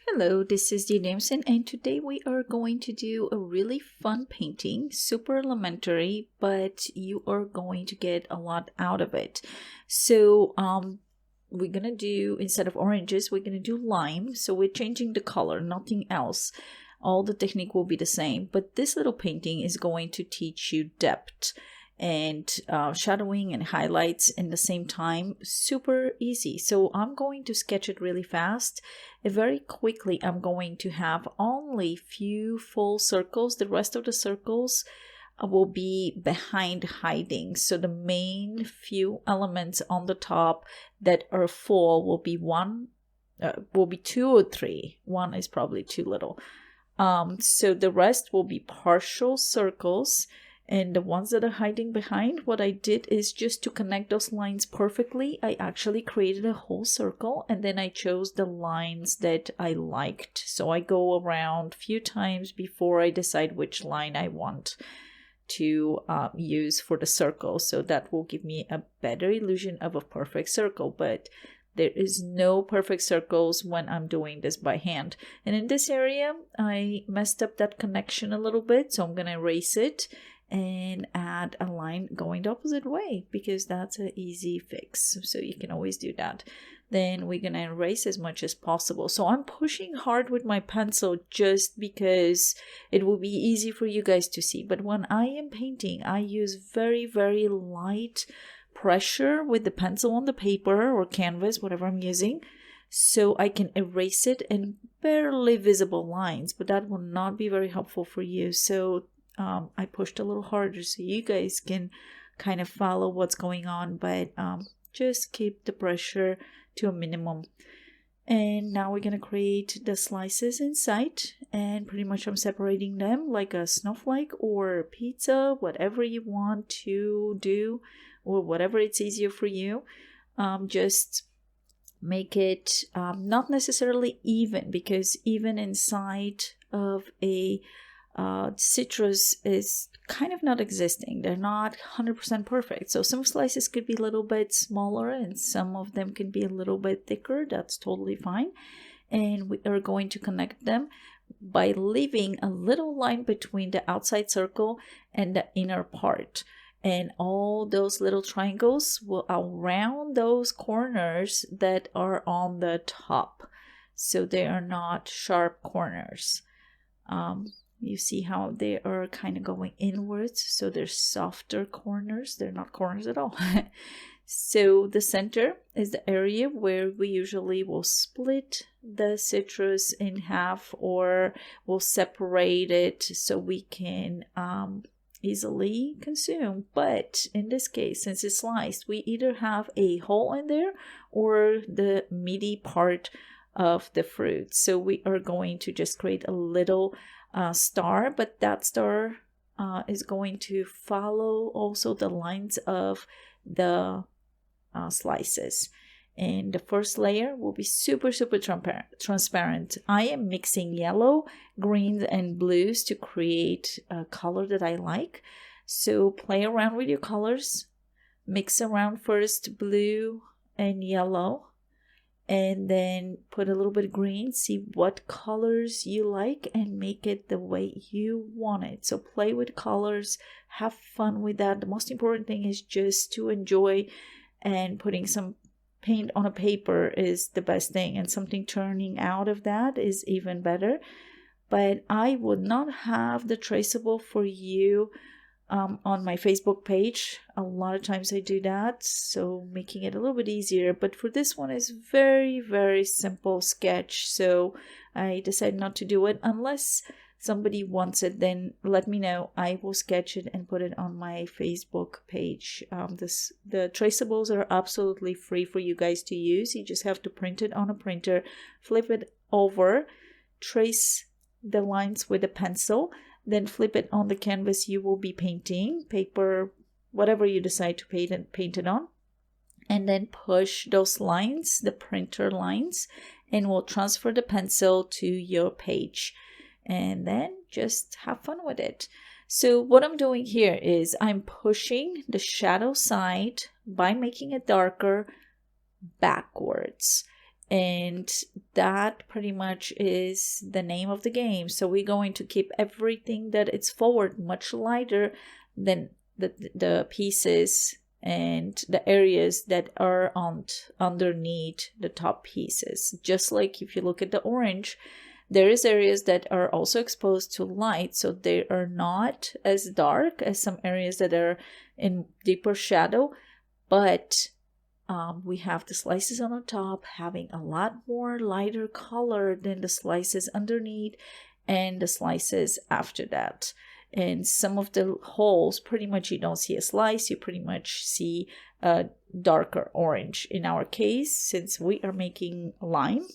Hello, this is Dee Damson, and today we are going to do a really fun painting, super elementary, but you are going to get a lot out of it. So, we're gonna do, instead of oranges, we're gonna do lime. So we're changing the color, nothing else. All the technique will be the same, but this little painting is going to teach you depth and shadowing and highlights in the same time. Super easy. So I'm going to sketch it really fast. Very quickly, I'm going to have only few full circles. The rest of the circles will be behind hiding. So the main few elements on the top that are full will be two or three. One is probably too little. So the rest will be partial circles. And the ones that are hiding behind, what I did is just to connect those lines perfectly, I actually created a whole circle and then I chose the lines that I liked. So I go around a few times before I decide which line I want to use for the circle. So that will give me a better illusion of a perfect circle. But there is no perfect circles when I'm doing this by hand. And in this area, I messed up that connection a little bit. So I'm going to erase it and add a line going the opposite way because that's an easy fix. So you can always do that. Then we're going to erase as much as possible. So I'm pushing hard with my pencil just because it will be easy for you guys to see. But when I am painting, I use very, very light pressure with the pencil on the paper or canvas, whatever I'm using, so I can erase it in barely visible lines. But that will not be very helpful for you. So I pushed a little harder so you guys can kind of follow what's going on, but just keep the pressure to a minimum. And now we're going to create the slices inside, and pretty much I'm separating them like a snowflake or pizza, whatever you want to do or whatever it's easier for you. Just make it not necessarily even, because even inside of a citrus is kind of not existing. They're not 100% perfect. So some slices could be a little bit smaller and some of them can be a little bit thicker. That's totally fine. And we are going to connect them by leaving a little line between the outside circle and the inner part. And all those little triangles will around those corners that are on the top. So they are not sharp corners. You see how they are kind of going inwards, so they're softer corners. They're not corners at all. So the center is the area where we usually will split the citrus in half, or we'll separate it so we can easily consume. But in this case, since it's sliced, we either have a hole in there or the meaty part of the fruit. So we are going to just create a little star, but that star is going to follow also the lines of the slices. And the first layer will be super transparent. I am mixing yellow, greens, and blues to create a color that I like. So play around with your colors. Mix around first blue and yellow, and then put a little bit of green. See what colors you like and make it the way you want it. So play with colors, have fun with that. The most important thing is just to enjoy, and putting some paint on a paper is the best thing, and something turning out of that is even better. But I would not have the traceable for you on my Facebook page. A lot of times I do that, so making it a little bit easier. But for this one, is very, very simple sketch, so I decided not to do it. Unless somebody wants it, then let me know. I will sketch it and put it on my Facebook page. The traceables are absolutely free for you guys to use. You just have to print it on a printer, flip it over, trace the lines with a pencil, then flip it on the canvas you will be painting, paper, whatever you decide to paint it on, and then push those lines, the printer lines, and we'll transfer the pencil to your page, and then just have fun with it. So what I'm doing here is I'm pushing the shadow side by making it darker backwards. And that pretty much is the name of the game. So we're going to keep everything that it's forward much lighter than the pieces and the areas that are underneath the top pieces. Just like if you look at the orange, there is areas that are also exposed to light, so they are not as dark as some areas that are in deeper shadow, but we have the slices on the top having a lot more lighter color than the slices underneath and the slices after that. And some of the holes, pretty much you don't see a slice, you pretty much see a darker orange. In our case, since we are making lime,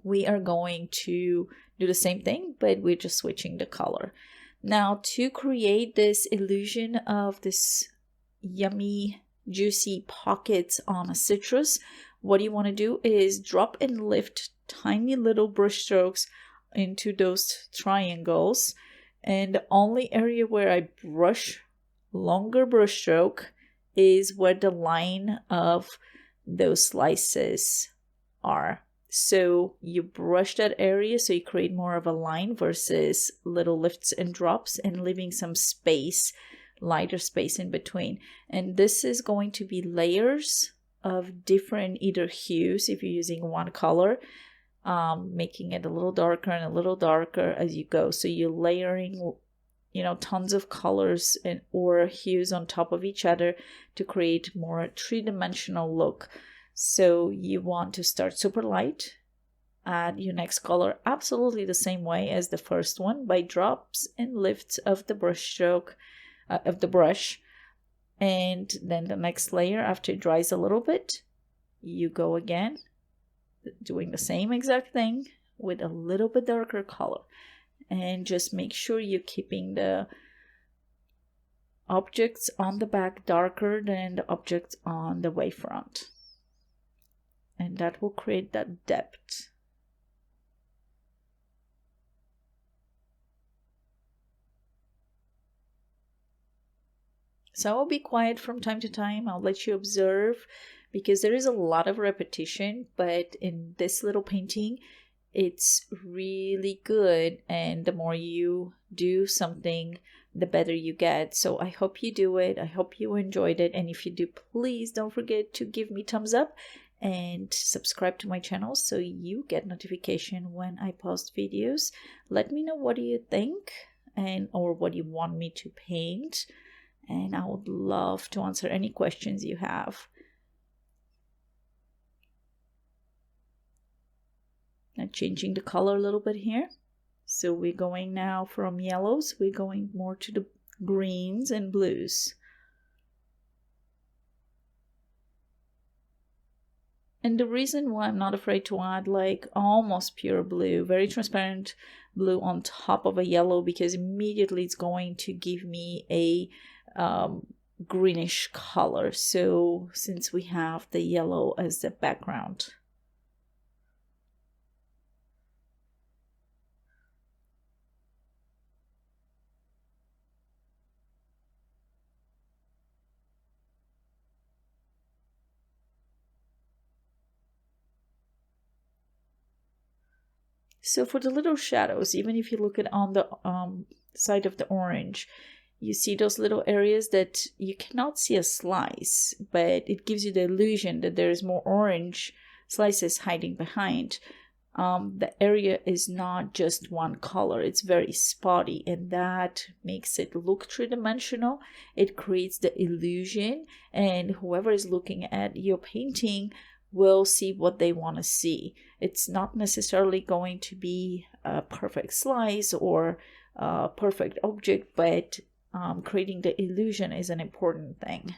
we are going to do the same thing, but we're just switching the color. Now, to create this illusion of this yummy juicy pockets on a citrus, what you want to do is drop and lift tiny little brush strokes into those triangles, and the only area where I brush longer brush stroke is where the line of those slices are. So you brush that area so you create more of a line versus little lifts and drops and leaving some space, lighter space in between. And this is going to be layers of different either hues if you're using one color, making it a little darker and a little darker as you go. So you're layering, tons of colors and or hues on top of each other to create more three-dimensional look. So you want to start super light, add your next color absolutely the same way as the first one by drops and lifts of the brush stroke of the brush, and then the next layer after it dries a little bit, you go again doing the same exact thing with a little bit darker color, and just make sure you're keeping the objects on the back darker than the objects on the wavefront. And that will create that depth. So I'll be quiet from time to time. I'll let you observe because there is a lot of repetition, but in this little painting, it's really good. And the more you do something, the better you get. So I hope you do it. I hope you enjoyed it. And if you do, please don't forget to give me thumbs up and subscribe to my channel so you get notification when I post videos. Let me know what do you think or what you want me to paint, and I would love to answer any questions you have. I'm changing the color a little bit here. So we're going now from yellows, we're going more to the greens and blues. And the reason why I'm not afraid to add like almost pure blue, very transparent blue on top of a yellow, because immediately it's going to give me a greenish color. So since we have the yellow as the background. So for the little shadows, even if you look at on the side of the orange, you see those little areas that you cannot see a slice, but it gives you the illusion that there is more orange slices hiding behind. The area is not just one color, it's very spotty, and that makes it look three-dimensional. It creates the illusion, and whoever is looking at your painting will see what they want to see. It's not necessarily going to be a perfect slice or a perfect object, but creating the illusion is an important thing.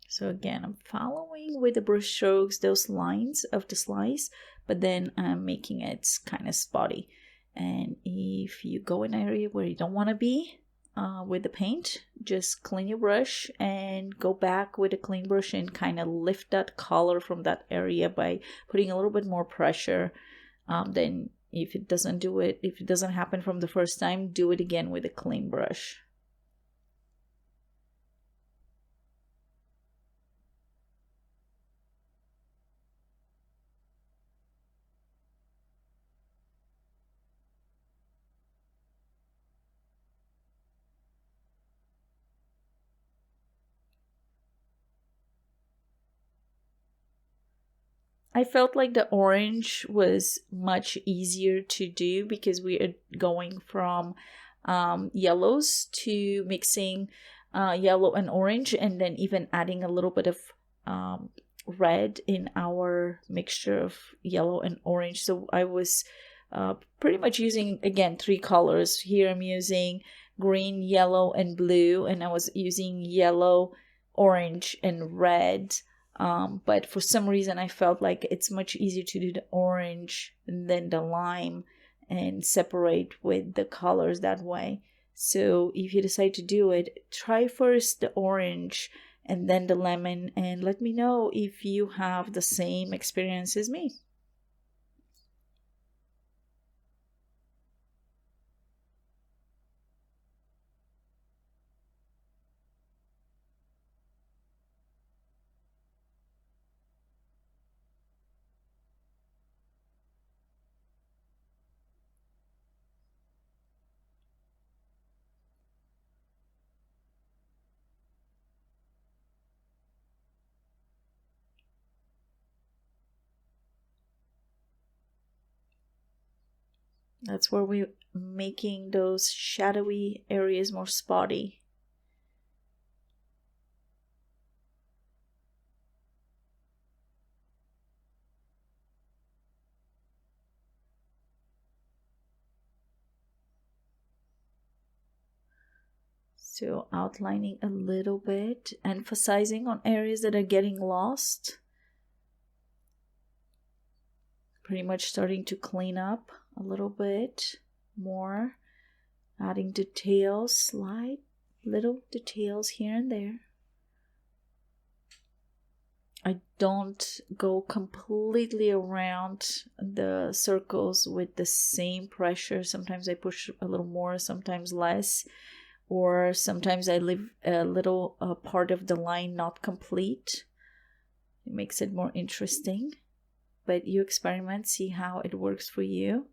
So again, I'm following with the brush strokes those lines of the slice, but then I'm making it kind of spotty. And if you go in an area where you don't want to be, with the paint, just clean your brush and go back with a clean brush and kind of lift that color from that area by putting a little bit more pressure. Then if it doesn't do it, if it doesn't happen from the first time, do it again with a clean brush. I felt like the orange was much easier to do because we are going from yellows to mixing yellow and orange, and then even adding a little bit of red in our mixture of yellow and orange. So I was pretty much using, again, three colors. Here I'm using green, yellow, and blue, and I was using yellow, orange, and red. But for some reason I felt like it's much easier to do the orange than the lime and separate with the colors that way. So if you decide to do it, try first the orange and then the lemon, and let me know if you have the same experience as me. That's where we're making those shadowy areas more spotty. So outlining a little bit, emphasizing on areas that are getting lost. Pretty much starting to clean up a little bit more, adding details, slight little details here and there. I don't go completely around the circles with the same pressure. Sometimes I push a little more, sometimes less, or sometimes I leave a little part of the line not complete. It makes it more interesting, but you experiment, see how it works for you.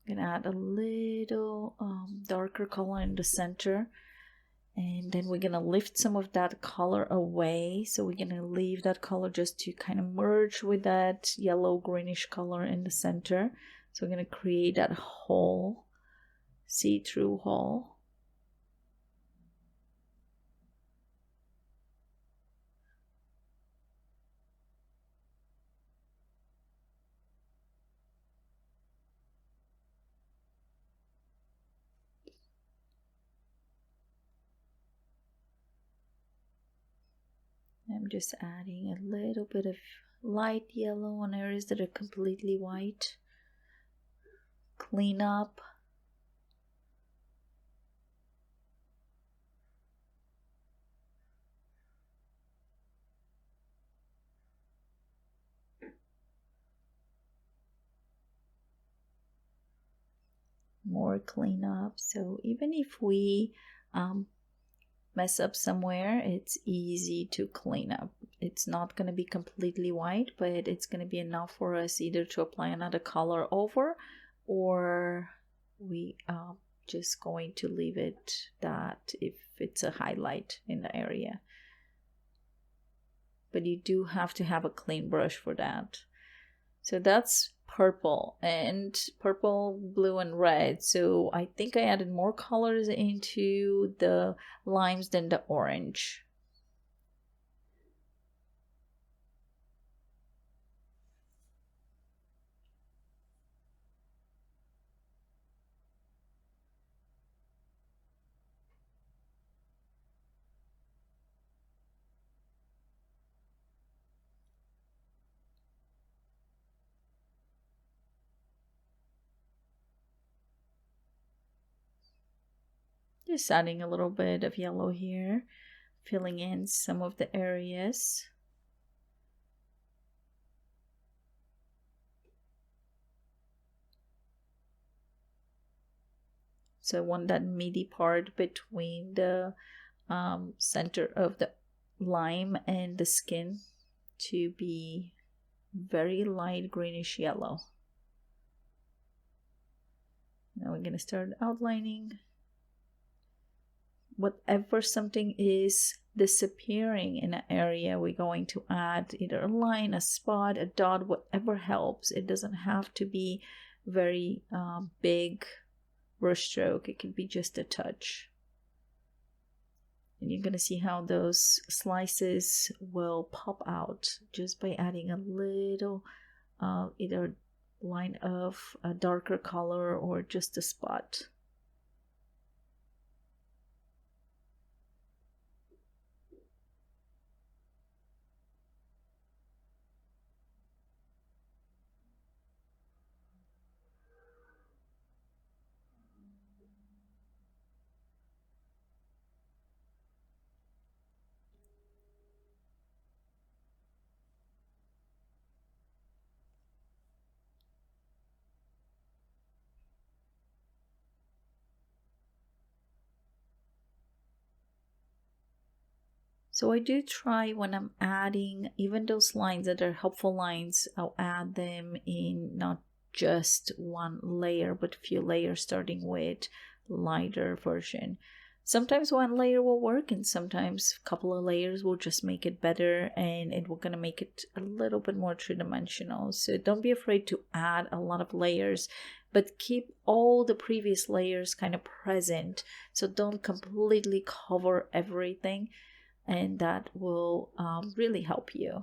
I'm gonna add a little darker color in the center, and then we're gonna lift some of that color away. So we're gonna leave that color just to kind of merge with that yellow greenish color in the center. So we're gonna create that hole, see-through hole. I'm just adding a little bit of light yellow on areas that are completely white. Clean up. More cleanup. So even if we mess up somewhere, it's easy to clean up. It's not going to be completely white, but it's going to be enough for us either to apply another color over, or we just going to leave it that if it's a highlight in the area. But you do have to have a clean brush for that. So that's purple, and purple, blue, and red. So I think I added more colors into the limes than the orange. Just adding a little bit of yellow here, filling in some of the areas. So I want that meaty part between the center of the lime and the skin to be very light greenish yellow. Now we're going to start outlining. Whatever something is disappearing in an area, we're going to add either a line, a spot, a dot, whatever helps. It doesn't have to be very big brush stroke. It could be just a touch. And you're going to see how those slices will pop out just by adding a little either line of a darker color or just a spot. So I do try when I'm adding even those lines that are helpful lines, I'll add them in not just one layer, but a few layers, starting with lighter version. Sometimes one layer will work, and sometimes a couple of layers will just make it better, and it will gonna make it a little bit more three-dimensional. So don't be afraid to add a lot of layers, but keep all the previous layers kind of present. So don't completely cover everything, and that will really help you.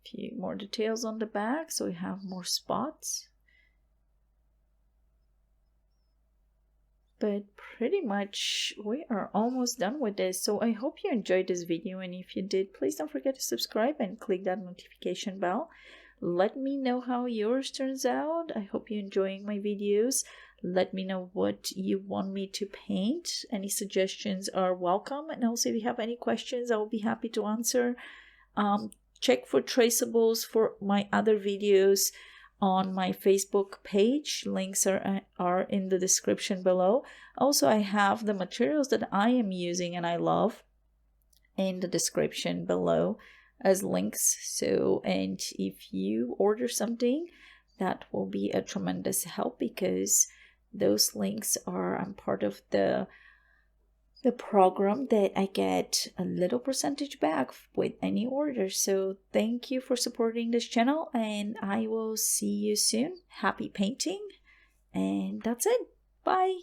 A few more details on the back so we have more spots. But pretty much we are almost done with this. So I hope you enjoyed this video, and if you did, please don't forget to subscribe and click that notification bell. Let me know how yours turns out. I hope you're enjoying my videos. Let me know what you want me to paint. Any suggestions are welcome. And also, if you have any questions, I will be happy to answer. Check for traceables for my other videos on my Facebook page. Links are in the description below. Also, I have the materials that I am using and I love in the description below as links. So, and if you order something, that will be a tremendous help, because those links are, I'm part of the program that I get a little percentage back with any order. So thank you for supporting this channel, and I will see you soon. Happy painting, and that's it. Bye.